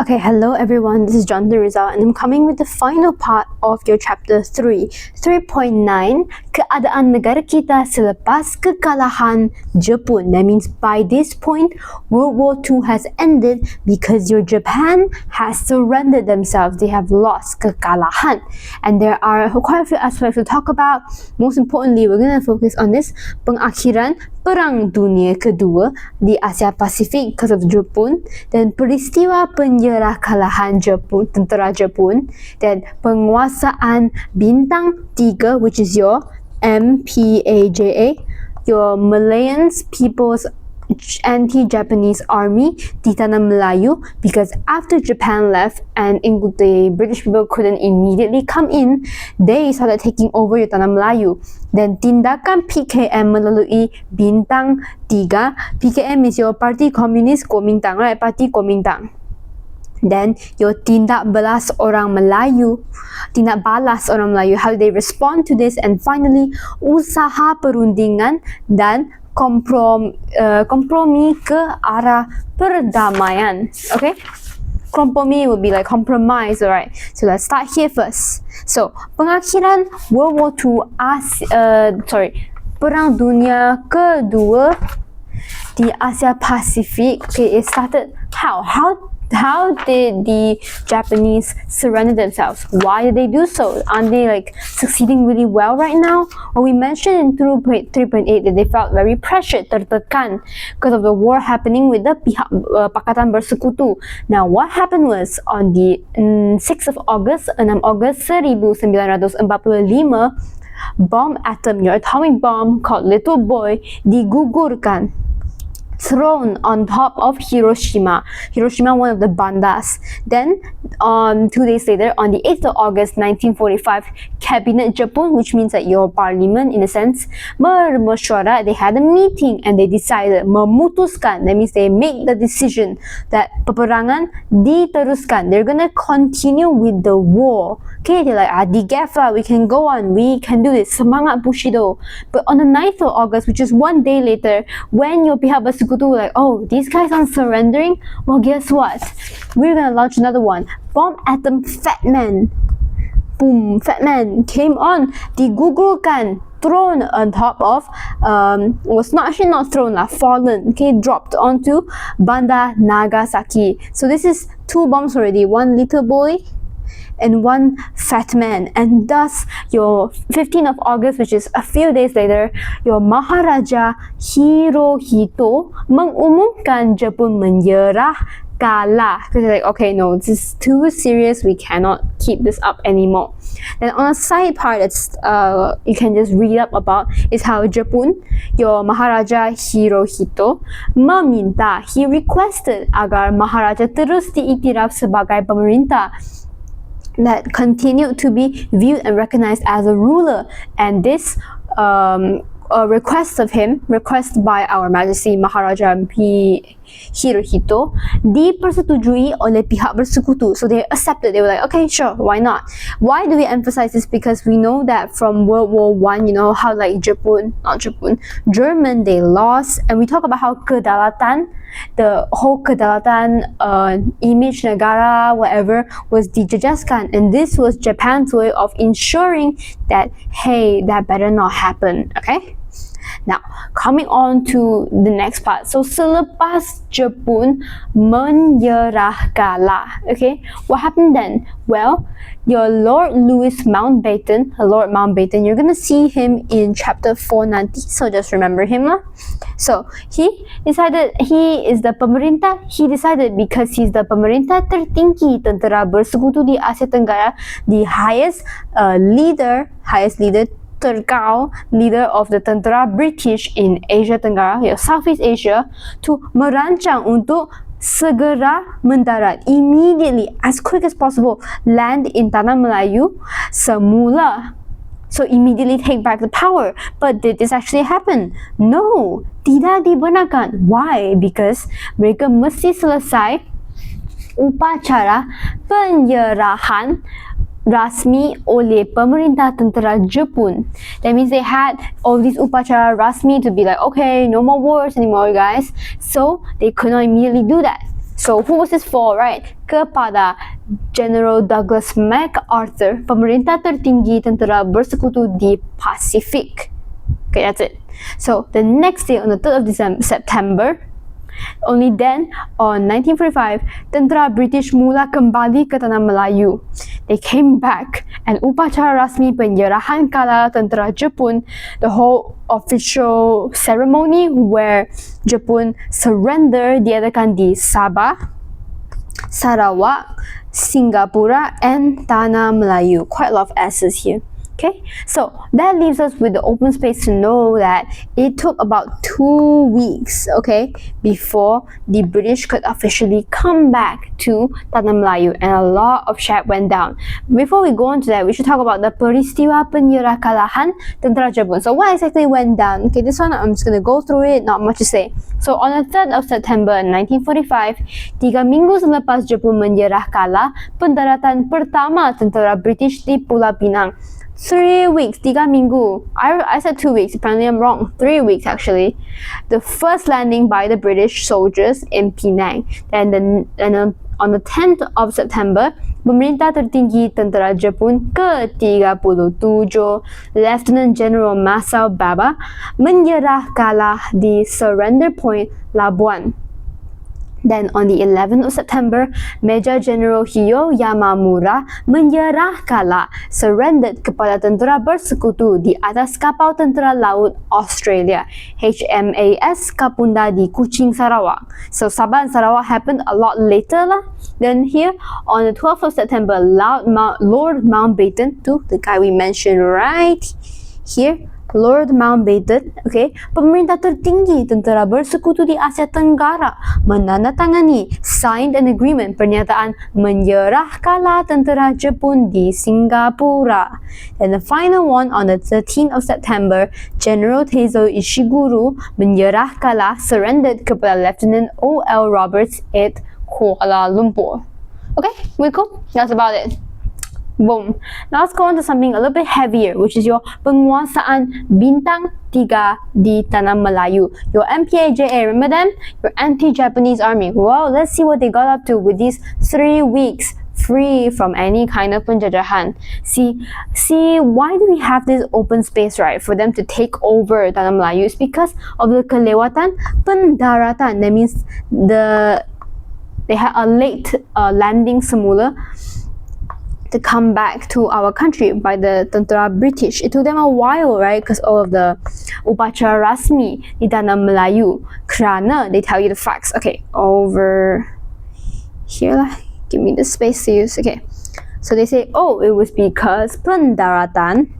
Okay, hello everyone, this is Jonathan Rizal and I'm coming with the final part of your chapter 3. 3.9, Keadaan negara kita selepas kekalahan Jepun. That means by this point, World War II has ended because your Japan has surrendered themselves. They have lost kekalahan. And there are quite a few aspects to talk about. Most importantly, we're going to focus on this pengakhiran Perang Dunia Kedua di Asia Pasifik because of Jepun, dan peristiwa penyerahkalahan Jepun, tentera Jepun, dan penguasaan Bintang 3, which is your MPAJA, your Malayan's People's Anti-Japanese Army di Tanah Melayu, because after Japan left and the British people couldn't immediately come in, they started taking over your Tanah Melayu. Dan tindakan PKM melalui Bintang 3, PKM is your Parti Komunis Kuomintang, right? Parti Kuomintang. Then your tindak balas orang Melayu, how they respond to this, and finally usaha perundingan dan kompromi ke arah perdamaian. Okay, kompromi would be like compromise, alright? So let's start here first. So pengakhiran World War II Perang Dunia Kedua di Asia Pasifik. Okay, it started how did the Japanese surrender themselves? Why did they do so? Aren't they like succeeding really well right now? Well, we mentioned in 3.8 that they felt very pressured, tertekan, because of the war happening with the Pakatan Bersekutu. Now, what happened was on the 6th of August, 6 August 1945, bomb atom, your atomic bomb called Little Boy, digugurkan, thrown on top of Hiroshima, one of the bandas. Then, 2 days later, on the 8th of August 1945, Cabinet Jepun, which means that your parliament, in a sense, bermesyuarat, they had a meeting and they decided, memutuskan, that means they made the decision that peperangan diteruskan. They're gonna continue with the war. Okay, they're like, digefa, we can go on, we can do this, semangat Bushido. But on the 9th of August, which is 1 day later, when your pihak bersekutu were like, oh, these guys aren't surrendering, well, guess what? We're gonna launch another one. Bomb atom Fat Man. Boom, Fat Man came on, digugurkan, thrown on top of, was not thrown, fallen, okay, dropped onto Banda Nagasaki. So this is 2 bombs already, 1 little boy and 1 fat man, and thus your 15th of August, which is a few days later, your Maharaja Hirohito mengumumkan Jepun menyerah kalah, because they're like, okay, no, this is too serious, we cannot keep this up anymore. Then on a side part, it's you can just read up about, is how Jepun, your Maharaja Hirohito meminta, he requested agar Maharaja terus diiktiraf sebagai pemerintah, that continued to be viewed and recognized as a ruler. And this request by Our Majesty Maharaja Hirohito dipersetujui oleh pihak bersekutu. So they accepted. They were like, okay, sure, why not? Why do we emphasize this? Because we know that from World War I, you know how like German, they lost, and we talk about how kedaulatan, the whole kedaulatan image, negara, whatever, was dijajaskan, and this was Japan's way of ensuring that, hey, that better not happen. Okay, now coming on to the next part. So selepas Jepun menyerah kalah, okay, what happened then? Well, your Lord Mountbatten, you're gonna see him in chapter 490, so just remember him lah. So he decided he is the pemerintah. He decided because he's the pemerintah tertinggi tentera bersekutu di Asia Tenggara, the highest leader terkau leader of the tentera British in Asia Tenggara, Southeast Asia, to merancang untuk segera mendarat, immediately, as quick as possible, land in Tanah Melayu semula. So immediately take back the power. But did this actually happen? No, tidak dibenarkan. Why? Because mereka mesti selesai upacara penyerahan rasmi oleh pemerintah tentera Jepun. That means they had all these upacara rasmi to be like, okay, no more wars anymore, guys. So they could not immediately do that. So who was this for, right? Kepada General Douglas MacArthur, pemerintah tertinggi tentera bersekutu di Pasifik. Okay, that's it. So the next day, on the 3rd of September, only then, on 1945, tentera British mula kembali ke Tanah Melayu. They came back, and upacara rasmi penyerahan kala tentera Jepun, the whole official ceremony where Jepun surrender, diadakan di Sabah, Sarawak, Singapura, and Tanah Melayu. Quite a lot of S's here. Okay, so that leaves us with the open space to know that it took about 2 weeks, okay, before the British could officially come back to Tanah Melayu, and a lot of shit went down. Before we go on to that, we should talk about the peristiwa kekalahan tentera Jepun. So what exactly went down? Okay, this one I'm just going to go through it, not much to say. So on the 3rd of September 1945, 3 minggu selepas Jepun menyerah kalah, pendaratan pertama tentera British di Pulau Pinang. 3 weeks, 3 minggu. I said 2 weeks, apparently I'm wrong. 3 weeks actually. The first landing by the British soldiers in Penang. And on the 10th of September, pemerintah tertinggi tentera Jepun ke-37, Lieutenant General Masao Baba, menyerah kalah di Surrender Point, Labuan. Then on the 11th of September, Major General Hiyo Yamamura menyerah kalah, surrendered kepada tentera bersekutu di atas kapal tentera laut Australia, HMAS Kapunda di Kuching, Sarawak. So Sabah and Sarawak happened a lot later lah. Then here, on the 12th of September, Lord Mountbatten, the guy we mentioned right here, Lord Mountbatten, okay, pemerintah tertinggi tentera bersekutu di Asia Tenggara, menandatangani signed an agreement pernyataan menyerah kalah tentera Jepun di Singapura. And the final one on the 13th of September, General Teizo Ishiguro menyerah kalah, surrendered kepada Lieutenant O.L. Roberts at Kuala Lumpur. Okay, we cool? That's about it. Boom. Now let's go on to something a little bit heavier, which is your penguasaan bintang 3 di Tanah Melayu. Your MPAJA, remember them? Your anti-Japanese army. Well, let's see what they got up to with these 3 weeks free from any kind of penjajahan. See, why do we have this open space, right, for them to take over Tanah Melayu? It's because of the kelewatan pendaratan. That means they had a late landing semula to come back to our country by the tentera British. It took them a while, right? Because all of the upacara rasmi di Tanah Melayu. Kerana they tell you the facts. Okay, over here lah. Give me the space to use. Okay, so they say, oh, it was because pendaratan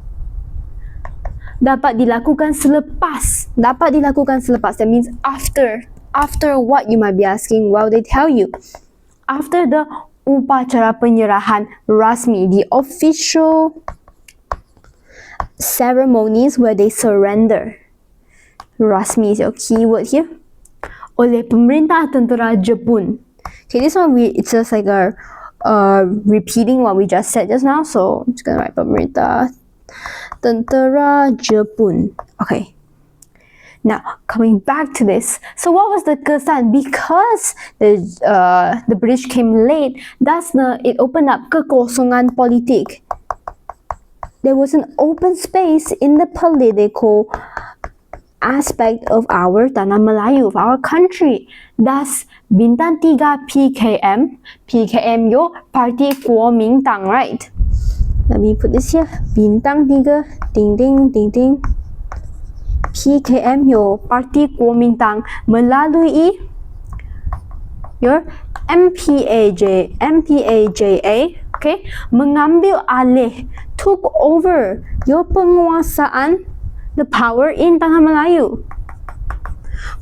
dapat dilakukan selepas. Dapat dilakukan selepas. That means after. After what, you might be asking? Well, they tell you after the upacara penyerahan rasmi, the official ceremonies where they surrender. Rasmi is your keyword here. Oleh pemerintah tentera Jepun. Okay, this one it's just like a repeating what we just said just now. So I'm just gonna write pemerintah tentera Jepun. Okay. Now, coming back to this, so what was the kesan? Because the British came late, it opened up kekosongan politik. There was an open space in the political aspect of our Tanah Melayu, of our country. Thus, Bintang 3 PKM yo Parti Kuomintang, right? Let me put this here. Bintang 3, ding ding ding ding. PKM your Parti Kuomintang melalui your MPAJA, okay, mengambil alih, took over your penguasaan, the power in Tanah Melayu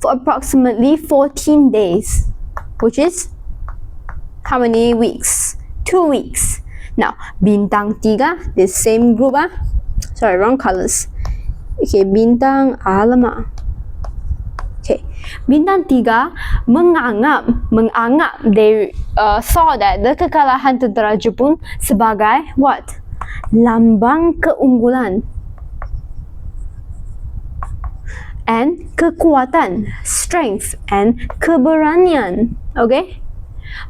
for approximately 14 days, which is how many weeks? 2 weeks. Now, Bintang 3, this same group, sorry, wrong colors. Okay, Bintang, alamak. Okay, Bintang 3 menganggap, they saw that the kekalahan tentera Jepun sebagai what? Lambang keunggulan and kekuatan, strength and keberanian. Okay,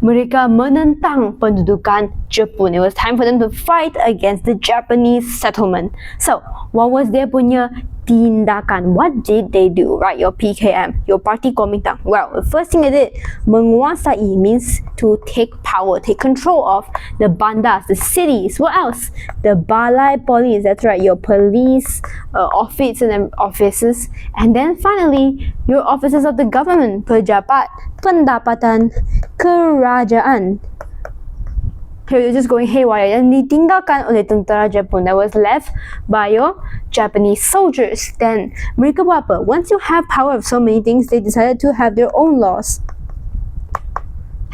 Mereka menentang pendudukan Jepun. It was time for them to fight against the Japanese settlement. So, what was their punya tindakan? What did they do? Right, your PKM, your Parti Komintang. Well, the first thing they did, menguasai means to take power, take control of the bandas, the cities. What else? The balai police. That's right, your police office and offices. And then finally, your offices of the government, pejabat, pendapatan, kerajaan. Here you're just going haywire. Yang ditinggalkan oleh tentera Jepun that was left by your Japanese soldiers. Then mereka buat apa? Once you have power of so many things, they decided to have their own laws,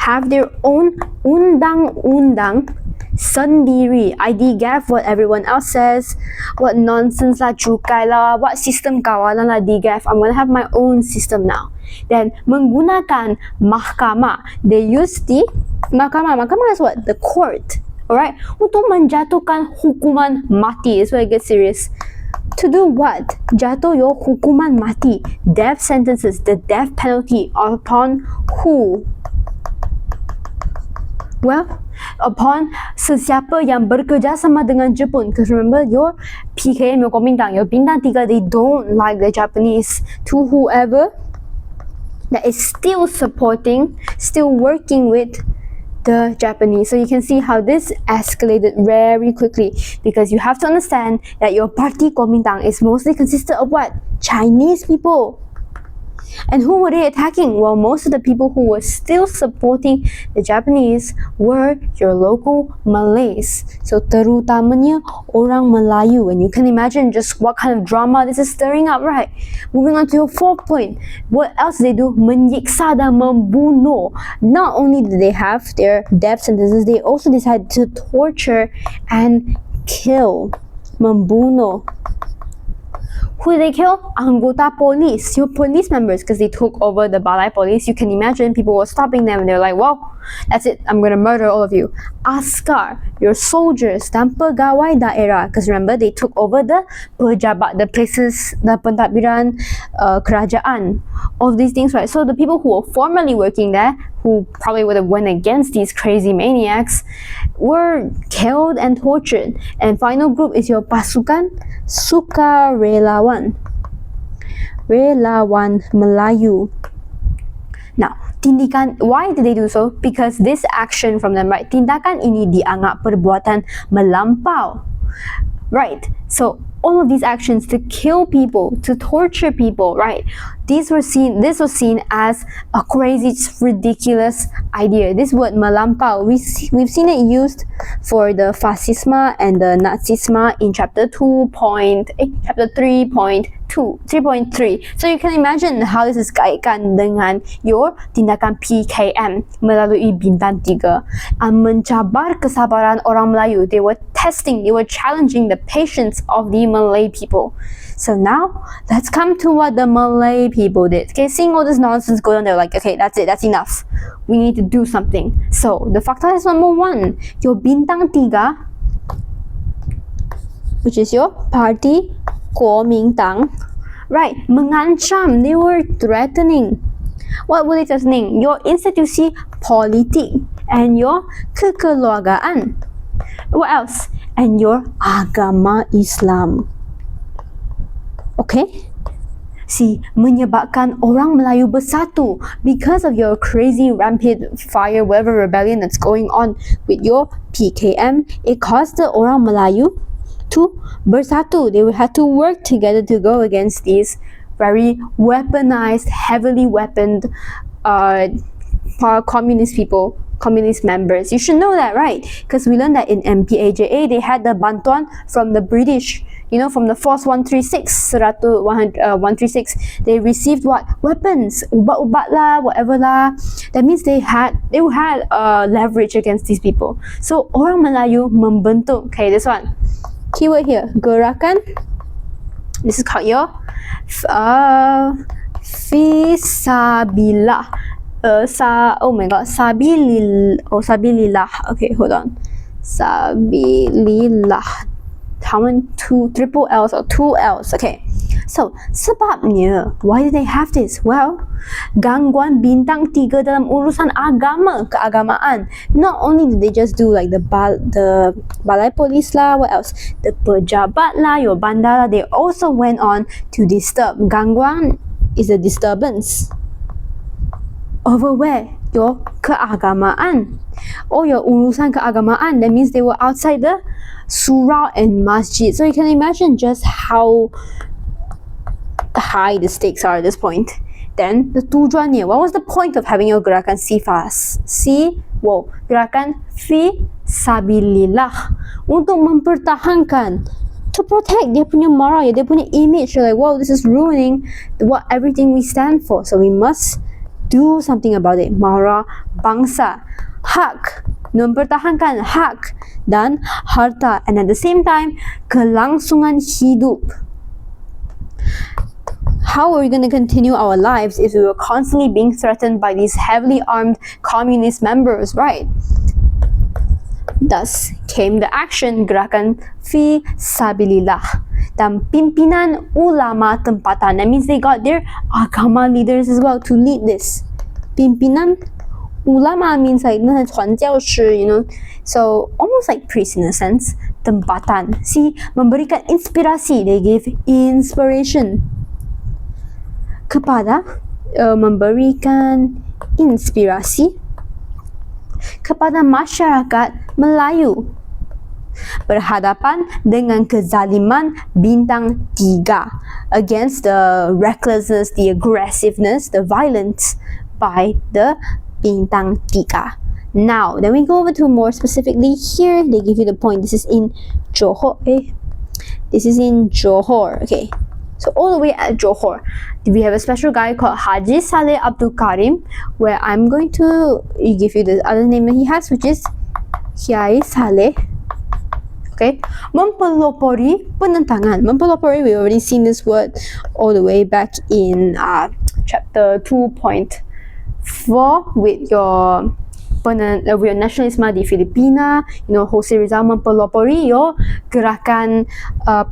have their own undang-undang sendiri. IDGAF, what everyone else says, what nonsense lah, cukai lah, what system kawalan lah DGAF. I'm gonna have my own system now. Then menggunakan mahkamah. They use the mahkamah. Mahkamah is what? The court. Alright? Untuk menjatuhkan hukuman mati. That's where it gets serious. To do what? Jatuh your hukuman mati. Death sentences. The death penalty upon who? Well, upon sesiapa yang bekerjasama dengan Jepun. Because remember, your PKM, your Komintang, your Bintang 3, they don't like the Japanese. To whoever that is still supporting, still working with the Japanese. So you can see how this escalated very quickly, because you have to understand that your Parti Komintang is mostly consisted of what? Chinese people. And who were they attacking? Well, most of the people who were still supporting the Japanese were your local Malays. So terutamanya orang Melayu. And you can imagine just what kind of drama this is stirring up, right? Moving on to your fourth point. What else did they do? Menyiksa dan membunuh. Not only did they have their death sentences, they also decided to torture and kill. Membunuh. Who did they kill? Anggota police, your police members, because they took over the balai police. You can imagine people were stopping them and they're like, well, that's it, I'm gonna murder all of you. Askar, your soldiers, dan pegawai daerah, because remember they took over the pejabat, the places, the pentadbiran, kerajaan, all of these things, right? So the people who were formerly working there, who probably would have went against these crazy maniacs, were killed and tortured. And final group is your pasukan sukarelawan, relawan Melayu. Now, tindakan, why did they do so? Because this action from them, right? Tindakan ini dianggap perbuatan melampau, right? So all of these actions to kill people, to torture people, right? This was seen as a crazy, ridiculous idea. This word melampau, we've seen it used for the fascisma and the Nazisma in chapter 3.3. So you can imagine how this is kaitkan dengan your tindakan PKM melalui Bintang 3. Mencabar kesabaran orang Melayu. They were challenging the patience of the Malay people. So now, let's come to what the Malay people did. Okay, seeing all this nonsense going on, they're like, okay, that's it, that's enough. We need to do something. So, the fakta is number 1. Your Bintang 3, which is your Parti Komintang, right, mengancam, they were threatening. What were they threatening? Your institusi politik and your kekeluargaan. What else? And your agama Islam. Okay? See, menyebabkan orang Melayu bersatu because of your crazy rampant fire, whatever rebellion that's going on with your PKM. It caused the orang Melayu to bersatu. They had to work together to go against these very weaponized, heavily weaponed communist people, communist members. You should know that, right? Because we learned that in MPAJA, they had the bantuan from the British, you know, from the Force 136, 136. They received what? Weapons, ubat-ubat lah, whatever lah. That means they had leverage against these people. So, orang Melayu membentuk, okay, this one, keyword here, gerakan. This is called your Fisabilillah. Sabilillah. Okay, hold on. Sabilillah. How many triple L's or two L's? Okay. So, sebabnya, why did they have this? Well, gangguan bintang 3 dalam urusan agama, keagamaan. Not only did they just do like the balai polis lah, what else? The pejabat lah, your bandar lah, they also went on to disturb. Gangguan is a disturbance. Over where? Your keagamaan. Or your urusan keagamaan. That means they were outside the surau and masjid. So you can imagine just how high the stakes are at this point. Then the tujuannya. What was the point of having your gerakan sifas? Gerakan fi sabilillah. Untuk mempertahankan, to protect dia punya marah, dia punya image. You're like, wow, this is ruining everything we stand for. So we must do something about it. Marah bangsa, hak, mempertahankan hak dan harta, and at the same time kelangsungan hidup. How are we going to continue our lives if we were constantly being threatened by these heavily armed communist members, right? Thus came the action gerakan fi sabilillah dan pimpinan ulama tempatan. That means they got their agama leaders as well to lead this. Pimpinan ulama means like 传教士, so almost like priests in a sense. Tempatan, see, memberikan inspirasi. They gave inspiration kepada memberikan inspirasi kepada masyarakat Melayu berhadapan dengan kezaliman bintang 3, against the recklessness, the aggressiveness, the violence by the bintang 3. Now, then we go over to more specifically here. They give you the point. This is in Johor. This is in Johor. Okay. So all the way at Johor, we have a special guy called Haji Saleh Abdul Karim, where I'm going to give you the other name that he has, which is Kiai Saleh. Okay, mempelopori penentangan. Mempelopori, we already seen this word all the way back in chapter 2.4 with your nasionalisme di Filipina. Jose Rizal mempelopori your gerakan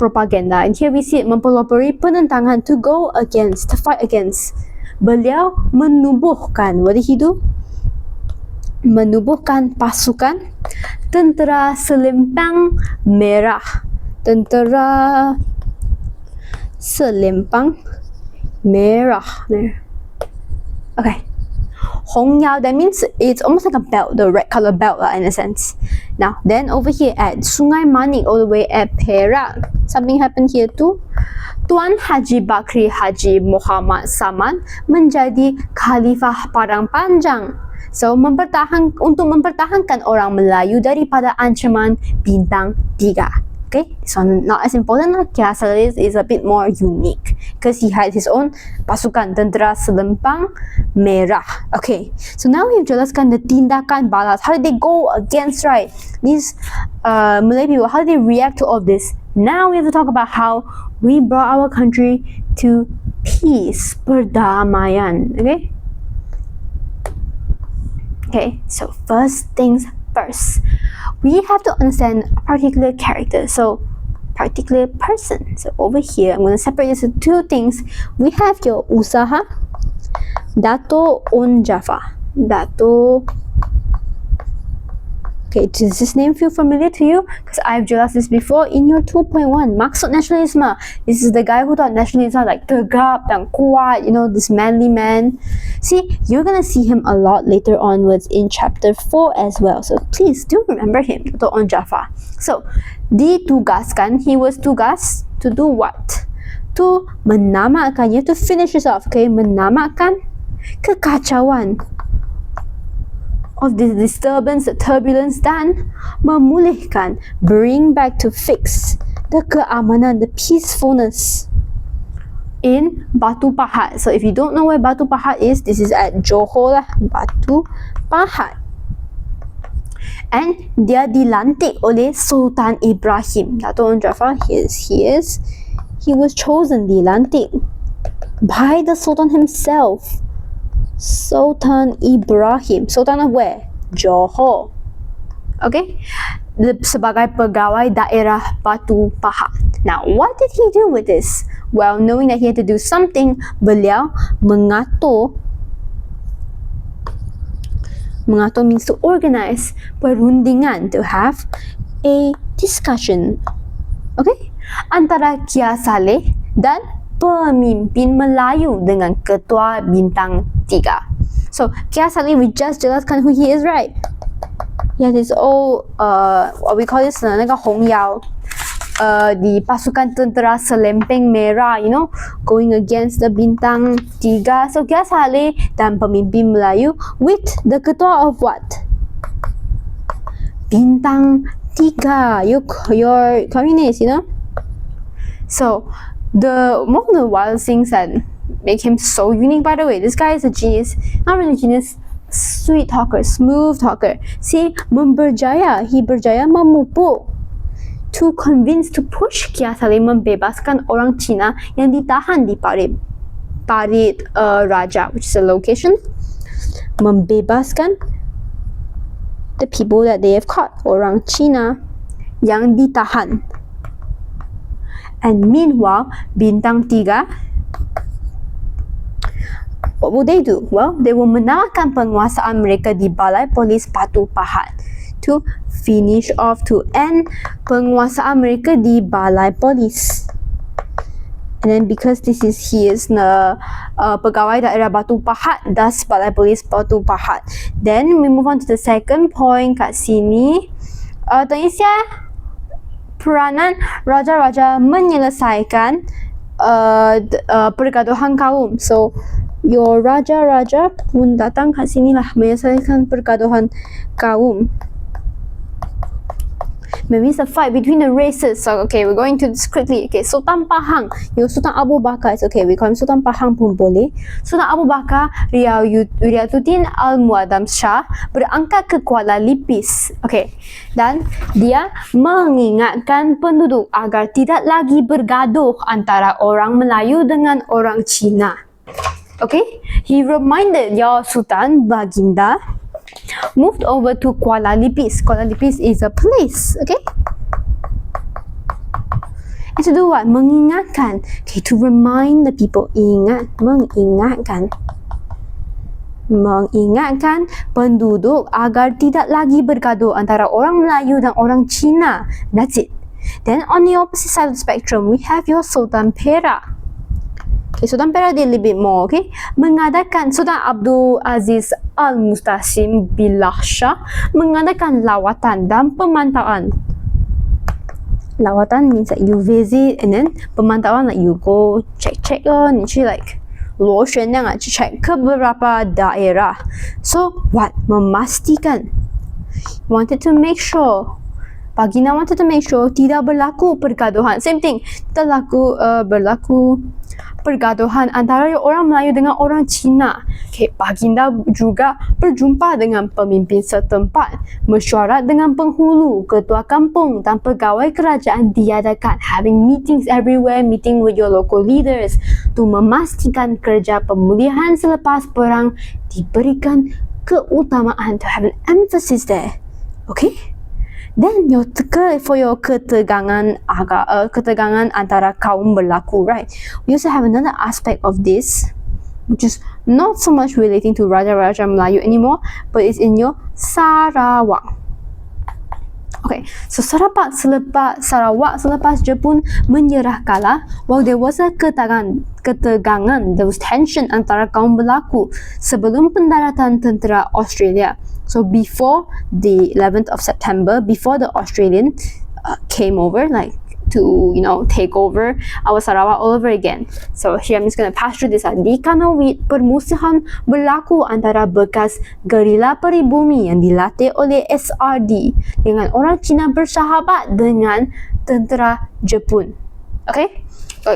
propaganda, and here we see it, mempelopori penentangan, to go against, to fight against. Beliau menubuhkan, what did he do? Menubuhkan pasukan tentera selempang merah. Tentera selempang merah. Okay. Hongyao, that means it's almost like a belt, the red color belt in a sense. Now, then over here at Sungai Manik, all the way at Perak, something happened here too. Tuan Haji Bakri Haji Muhammad Saman menjadi Khalifah Padang Panjang. So, untuk mempertahankan orang Melayu daripada ancaman bintang 3. Okay, this one not as important. Kiai Saleh is a bit more unique because he had his own pasukan tentera selempang merah. Okay, so now we've jelaskan the tindakan balas. How did they go against, right, these Malay people? How did they react to all of this? Now we have to talk about how we brought our country to peace, perdamaian. Okay, so first things first, we have to understand a particular character, so particular person. So over here, I'm going to separate this into two things. We have your usaha, Dato Onjafa. Dato. Okay, does this name feel familiar to you? Because I've jelaskan this before in your 2.1. Maksud nasionalisme. This is the guy who thought nationalism like tegap dan kuat, this manly man. See, you're gonna see him a lot later onwards in chapter 4 as well. So please do remember him, Dato Onjafa. So, ditugaskan, he was tugas to do what? To menamakan, you have to finish this off, okay? Menamakan kekacauan of the disturbance, the turbulence, dan memulihkan, bring back, to fix the keamanan, the peacefulness in Batu Pahat. So if you don't know where Batu Pahat is, this is at Johor lah, Batu Pahat. And dia dilantik oleh Sultan Ibrahim. Dato' Onjafa, he was chosen, dilantik, by the Sultan himself. Sultan Ibrahim. Sultan of where? Johor. Okay, sebagai pegawai daerah Batu Pahat. Now, what did he do with this? Well, knowing that he had to do something, beliau mengatur means to organize perundingan, to have a discussion, okay, antara Kia Saleh dan pemimpin Melayu dengan ketua bintang 3. So, Kia Saleh, we just jelaskan who he is, right? He has his old, what we call this, 那个红腰 di pasukan tentera selempeng merah, you know, going against the bintang 3. So, Kia Saleh dan pemimpin Melayu with the ketua of what? Bintang 3, your communist, you know. So, one of the wild things that make him so unique, by the way, this guy is a genius, not really genius, sweet talker, smooth talker. See, he berjaya memupuk to convince, to push Kia Saleh membebaskan orang Cina yang ditahan di Parit Raja, which is a location. Membebaskan the people that they have caught, orang Cina yang ditahan. And meanwhile, bintang 3, what will they do? Well, they will menawarkan penguasaan mereka di Balai Polis Batu Pahat to finish off, to end penguasaan mereka di Balai Polis. And then because he is pegawai daerah Batu Pahat, thus Balai Polis Batu Pahat. Then we move on to the second point kat sini. Tengah peranan raja-raja menyelesaikan pergaduhan kaum. So, your raja-raja pun datang kat sini lah menyelesaikan pergaduhan kaum. Maybe it's a fight between the races. So, okay, we're going to this quickly. Okay, Sultan Pahang, your Sultan Abu Bakar, it's okay, we call him Sultan Pahang pun boleh. Sultan Abu Bakar Riyatuddin Al-Muazzam Shah berangkat ke Kuala Lipis. Okay, dan dia mengingatkan penduduk agar tidak lagi bergaduh antara orang Melayu dengan orang Cina. Okay, he reminded your Sultan Baginda moved over to Kuala Lipis. Kuala Lipis is a place, okay? And to do what? Mengingatkan. Okay, to remind the people. Mengingatkan penduduk agar tidak lagi bergaduh antara orang Melayu dan orang Cina. That's it. Then on the opposite side of the spectrum, we have your Sultan Perak. Okay, Sultan Perak dia a little bit more, okay? Mengadakan Sultan Abdul Aziz Al-Mustasim Billah Shah mengadakan lawatan dan pemantauan. Lawatan means that you visit, and then pemantauan like you go check 你去 like 螺旋那样去 check ke beberapa daerah. So what? Memastikan. Wanted to make sure. Baginda wanted to make sure tidak berlaku pergaduhan. Same thing. Berlaku pergaduhan antara orang Melayu dengan orang Cina. Okay, Baginda juga berjumpa dengan pemimpin setempat, mesyuarat dengan penghulu, ketua kampung dan pegawai kerajaan diadakan. Having meetings everywhere, meeting with your local leaders to memastikan kerja pemulihan selepas perang diberikan keutamaan, to have an emphasis there. Okay? Then for your ketegangan antara kaum berlaku, right? We also have another aspect of this, which is not so much relating to Raja-Raja Melayu anymore, but it's in your Sarawak. Okay, so Sarawak selepas Jepun menyerah kalah, while there was a ketegangan, there was tension antara kaum berlaku sebelum pendaratan tentera Australia. So before the 11th of September, before the Australian came over, like to, take over our Sarawak all over again. So here I'm just going to pass through this. Di Kanawit, permusuhan berlaku antara bekas gerila peribumi yang dilatih oleh SRD dengan orang Cina bersahabat dengan tentera Jepun. Okay?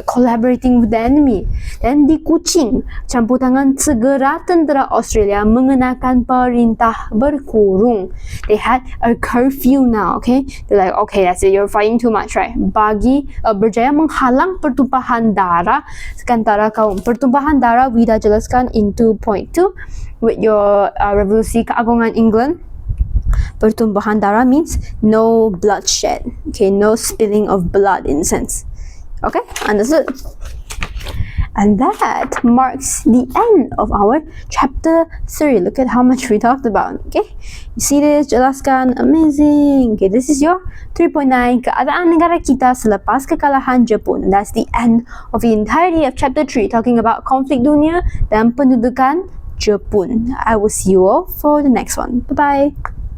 Collaborating with the enemy. Dan di Kuching, campur tangan segera tentera Australia mengenakan perintah berkurung. They had a curfew now, okay? They're like, okay, that's it, you're fighting too much, right? Berjaya menghalang pertumpahan darah antara kaum. Pertumpahan darah, we dah jelaskan in 2.2 with your revolusi keagungan England. pertumbuhan darah means no bloodshed. Okay, no spilling of blood in a sense. Okay, understood? And that marks the end of our chapter 3. Look at how much we talked about. Okay, you see this? Jelaskan. Amazing. Okay, this is your 3.9 Keadaan negara kita selepas kekalahan Jepun. And that's the end of the entirety of chapter 3, talking about konflik dunia dan pendudukan Jepun. I will see you all for the next one. Bye-bye.